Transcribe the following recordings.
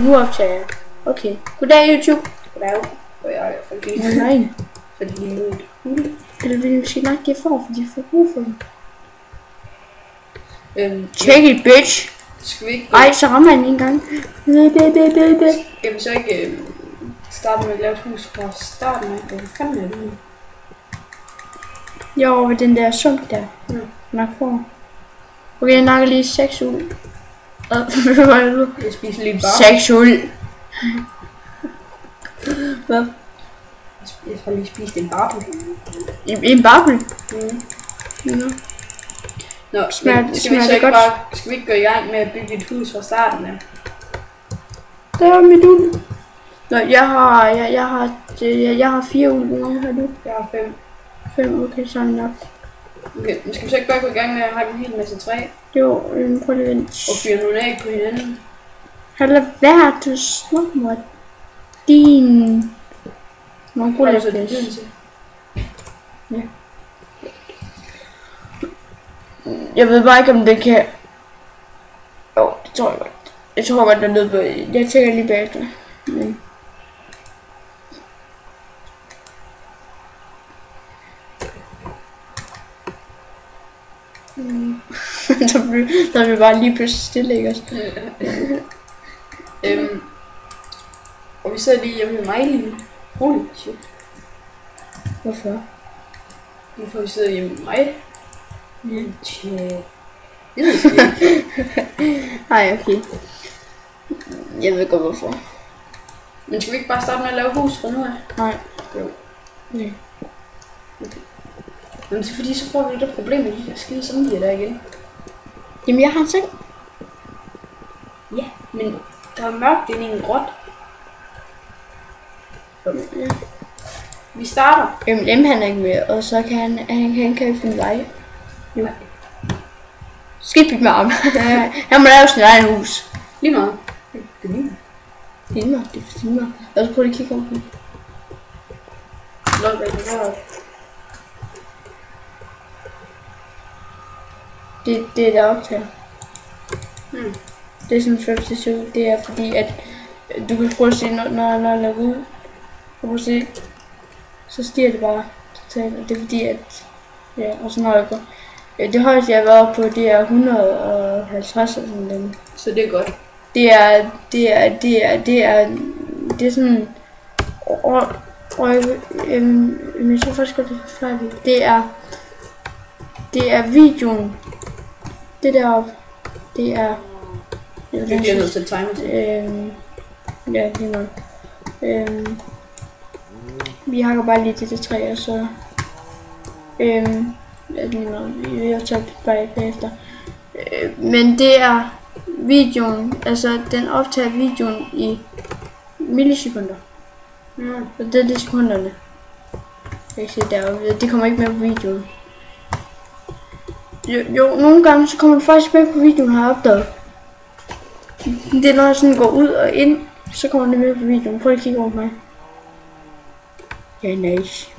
nu optager jeg. Okay. Goddag YouTube. Goddag. Og jeg er fordi Nej. fordi de er ude. Eller vil vi sige nej, det er for, fordi de får brug for dem. Check it, bitch. Skal vi ikke... Ej, så rammer jeg den en gang. Skal vi så ikke starte med at lave et hus fra starten af? Hvad fanden er det? Jo, ved den der sump der. Nok for. Okay, jeg nakker lige 6 ud. Jeg spiser lige bare. 6 ud. Hvad? Jeg har lige spist en barbel. En barbel? Nå, Smager skal det godt? Skal vi ikke gå i gang med at bygge et hus fra starten af? Der er mit uld. Nå, jeg har 4 uld. Hvor mange har du? Jeg har 5. 5, okay, så er det nok. Okay, men skal vi så ikke bare gå i gang med at hakke en hel masse træ? Jo, prøv lige at vente. Og fyre nogle æg på hinanden? Har lad være, du slår mig. Din... Mongolaflæs. Ja. Jeg ved bare ikke, om det kan... Jo, det tror jeg godt. Jeg tror godt, der er noget på... Jeg tænker lige bagefter. Men... der bliver bare lige pludselig stille, ikke også? Og vi sidder lige hjemme med mig lige. Holy shit. Hvorfor? Hvorfor vi sidder hjemme med mig? Ja. Jeg ved ikke. Ej, okay. Jeg ved godt hvorfor. Men skal vi ikke bare starte med at lave hus fra nu af? Nej. Jo. Okay. Men det er fordi, så får vi det problem med de der skide zombier der igen. Jamen, jeg har en seng. Ja, men der er mørkt inde i en grot. Ja. Vi starter. Jamen, han er ikke med, og så kan han kan ikke finde vej. Jo. Skidt med ham. Han må lave sin egen hus. Lige meget. Det er mig, det er for mig. Lad os prøve at kigge over på. Lad os gøre. Det er der optager. Det er sådan 5 til 7. Det er fordi, at du kan prøve at se, når jeg laver ud. Og prøve at se, så stiger det bare totalt. Og det er fordi, at... Ja, og så når jeg går... Det højeste, jeg har været oppe på, det er 150 eller sådan noget. Så det er godt. Det er sådan... Jeg tror faktisk godt, det er færdigt. Det er videoen. Det deroppe. Det er... Jeg bliver nødt til at time til. Ja, det er nok. Vi hakker bare lige til det træ, og så... Vi har taget bare bagefter. Men det er videoen, altså den optager videoen i millisekunder. Så det er sekunderne. Jeg kan se deroppe, det kommer ikke med på videoen. Jo, nogle gange så kommer det faktisk med på videoen, har jeg opdaget. Det er når jeg sådan går ud og ind, så kommer det med på videoen. Prøv at kigge over på mig. Ja, nice.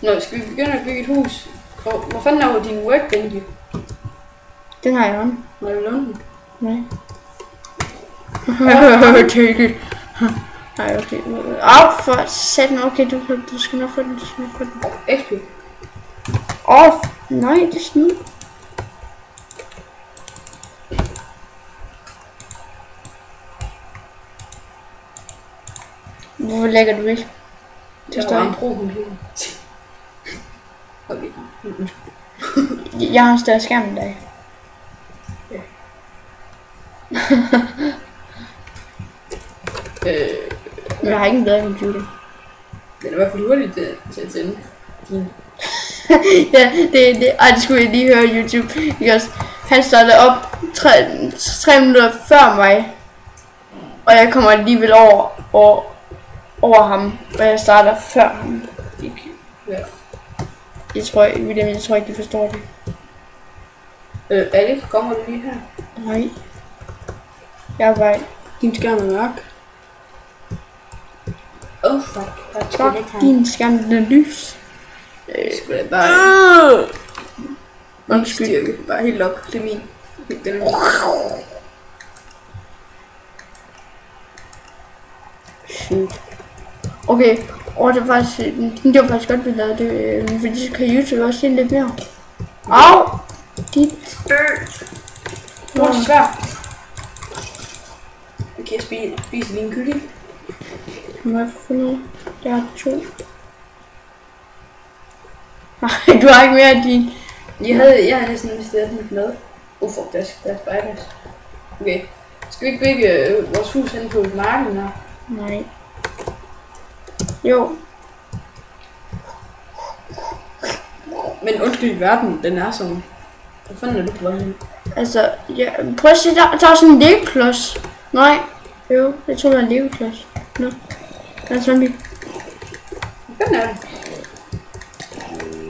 Nå, skal vi begynde at bygge et hus? Hvor fanden er din workbench? Den har jeg hånd. Må jeg låne den? Nej. Take it. Nej, okay. For satan, okay, du skal nok få den, XP. Nej, det er snyd. Hvorfor lægger du ikke? Det står en pro. Jeg har en større skærm end dig. Men jeg har ikke en bedre computer. Den er i hvert fald hurtigt til at tænde. Ja, det skulle jeg lige høre YouTube. Because han startede op 3 minutter før mig. Og jeg kommer alligevel over ham. Og jeg starter før ham. Ja. Jeg tror ikke, de forstår det. Alex, kommer du lige her? Nej. Jeg er bare... Din skærm er mørk. Fuck. Din skærm er lys. Det skulle jeg bare... Undskyld. Styrke. Bare helt op. Det er min. Den Sygt. Okay, og det var faktisk godt, vi lavede det, fordi så kan YouTube også se lidt mere. Au! Dit Hvor er det svært? Okay, jeg spiser lige en kylling. Må jeg få noget? Jeg har 2. Nej, du har ikke mere af din. Jeg havde næsten investeret mit mad. Fuck, der er spiders. Okay. Skal vi ikke bygge vores hus hen på marken her? Nej. Jo. Men undskyld, verden, den er sådan. Hvor fanden er du på vej hen? Altså, ja, prøv at se, der er sådan en legoklods. Nej. Jo, jeg tror, det er en legoklods. Nå. Der er zombie. Hvor fanden er det?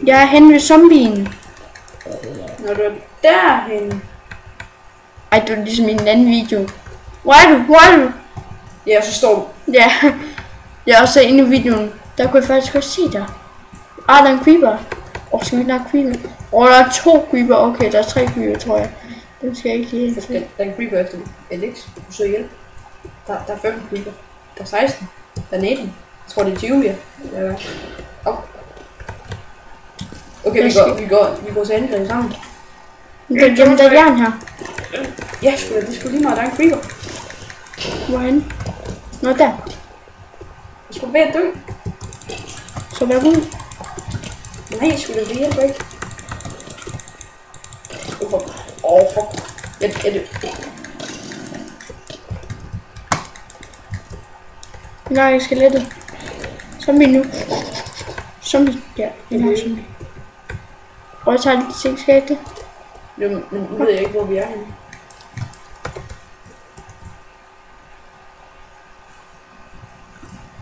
Jeg er henne ved zombien. Når du er derhen. Ej, det er ligesom i en anden video. Hvor er du? Ja, så står du. Ja. Jeg er også inde i videoen. Der kunne jeg faktisk godt se dig. Der er en creeper. Skal vi nok creeper? Der er 2 creeper. Okay, der er 3 creeper, tror jeg. Den skal jeg ikke lige til. Der er en creeper efter Alex. Du så hjælp. Der er 15 creeper. Der er 16. Der er 19. Jeg tror, det er 20, ja. Okay, vi går til angreb sammen. Jamen, der er jern her. Ja, det skulle lige meget, der er en creeper. Hvorhen? Nå, der. Jeg skulle være dø. Så vær ud. Nej, jeg skulle da hjælpe ikke. Fuck. Jeg dø. Nej, jeg skal lette. Zombie nu. Zombie. Ja, jeg har zombie. Og jeg tager lidt ting, skal jeg ikke det? Men nu ved jeg ikke, hvor vi er henne.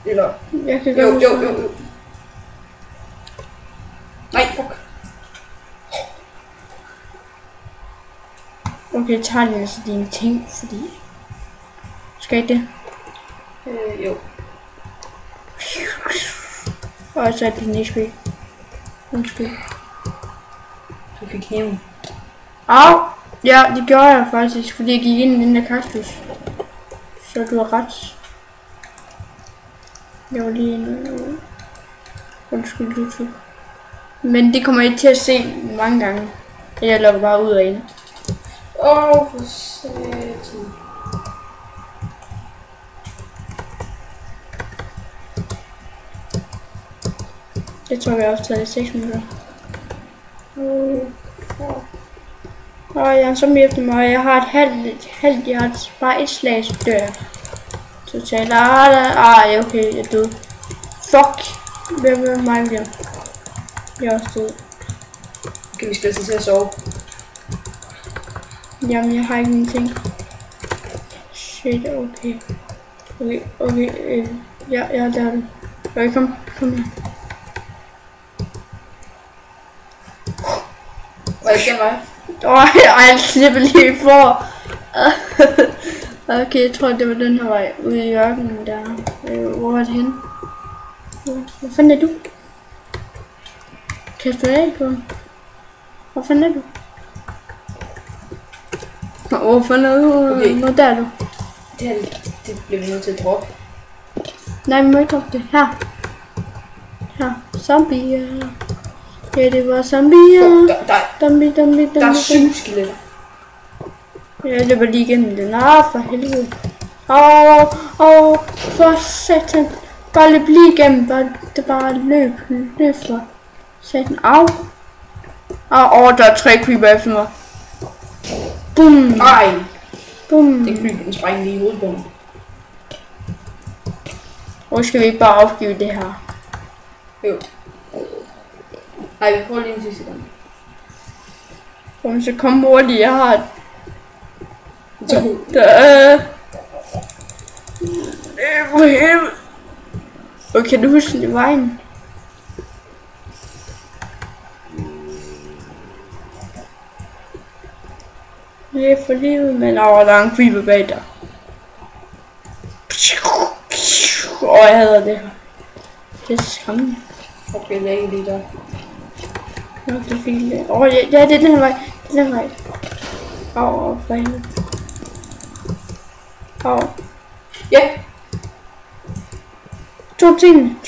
Eller... Jeg kan gøre jo. Nej, fuck. Okay, jeg tager lige altså dine ting, fordi... Skal jeg det? Jo. Og så er det din XP. Undskyld. Du fik hæven. Au! Ja, det gjorde jeg faktisk, fordi jeg gik ind i den der kaktus. Så du har ret. Jeg var lige inde. Undskyld, YouTube. Men det kommer I til at se mange gange. Jeg logger bare ud og ind. For satan. Jeg tror, vi har optaget i 6 minutter. Og jeg er så med efter mig, og jeg har et halvt hjert. Bare et slag, så dør jeg. Totalt. Okay, jeg er død. Fuck. Hvem er mig, William? Jeg er også død. Kan vi spille sig til at sove? Jamen, jeg har ikke nogen ting. Shit, okay. Okay, ja, der er du. Okay, kom her. Var det ikke mig? Jeg slipper lige for. Okay, jeg tror, det var den her vej. Ude i ørkenen der. Hvor er det henne? Hvor fanden er du? Kaster du af på? Hvor fanden er du? Hvor fanden er du? Okay. Nå, der er du. Det bliver vi nødt til at droppe. Nej, vi må ikke droppe det. Her. Zombier. Ja, det var zombier. Zombie. Der er 7 skeletter. Jeg løber lige igennem den. For helvede. For satan. Bare løb lige igennem. Bare løb for satan. Au. Der er 3 creeper efter mig. Boom. Ej. Boom. Den creeper, den sprænger lige i hovedet på mig. Hvor skal vi ikke bare opgive det her? Jo. Nej, vi prøver lige en sidste gang. Kom så kom hurtigt, jeg har... Okay, kan du huske det vejen? Jeg er for livet, men der er en creeper bag dig. Jeg hader det her. Det er skræmmende. Fuck, jeg lægger lige der. Nå, det er fint. Ja, det er den her vej. Au, for helvede. Au. Ja. To ting.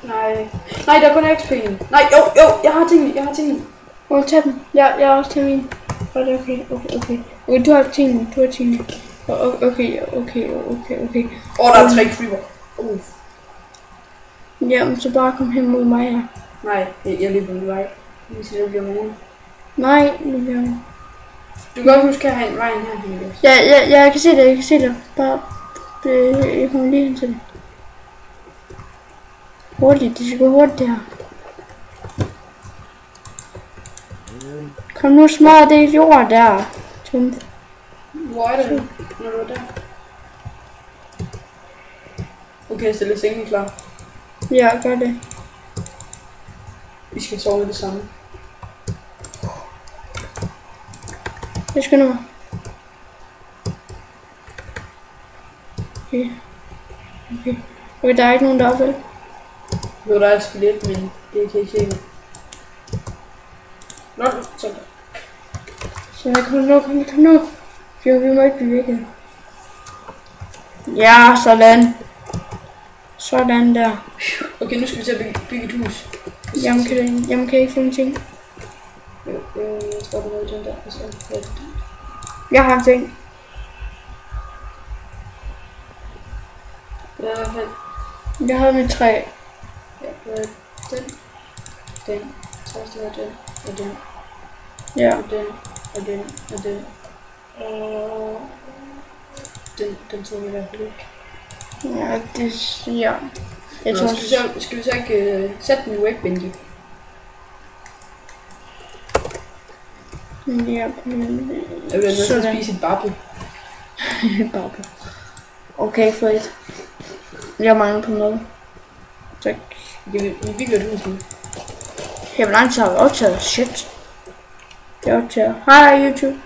Nej, der er kun XP'en. Nej, jo, jeg har tingene. Må jeg tage dem? Ja, jeg har også taget min. Okay. Okay, du har tingene. Okay. Der er 3 creeper. Jamen, så bare kom hen mod mig her. Nej, jeg løber min vej. Hvis det bliver morgen. Nej, nu bliver jeg. Du kan godt huske, at jeg har vejen her, Henrik. Ja, jeg kan se det. Bare, jeg kommer lige hen til det. Hurtigt, det skal gå hurtigt det her. Kom nu, smadre det jord der. Tum. Hvor er det, når du er der? Okay, så er sengen klar. Ja, gør det. Vi skal sove med det samme. Jeg skal nu. Okay, der er ikke nogen deroppe, vel? Jo, der er et skelet, men det kan I se nu. Nå, sådan. Så kom nu. Vi må ikke blive vækket. Ja, sådan. Sådan der. Okay, nu skal vi til at bygge et hus. Jamen kan jeg ikke få en ting? Jeg tror, det var den der. Jeg har en ting. Ja, i hvert fald. Jeg har mit træ. Ja, den. Så også det var den. Og den. Ja. Og den. Og den tog vi i hvert fald ikke. Ja, ja. Jeg tror, skal vi så ikke sætte den i workbench? Ja, jeg vil nødt til at spise et bappe. Bappe. Okay, fedt. Jeg mangler på noget. Tak. Vi bygger et hus nu. Hvor lang tid har vi optaget? Shit. Jeg optager. Hej YouTube.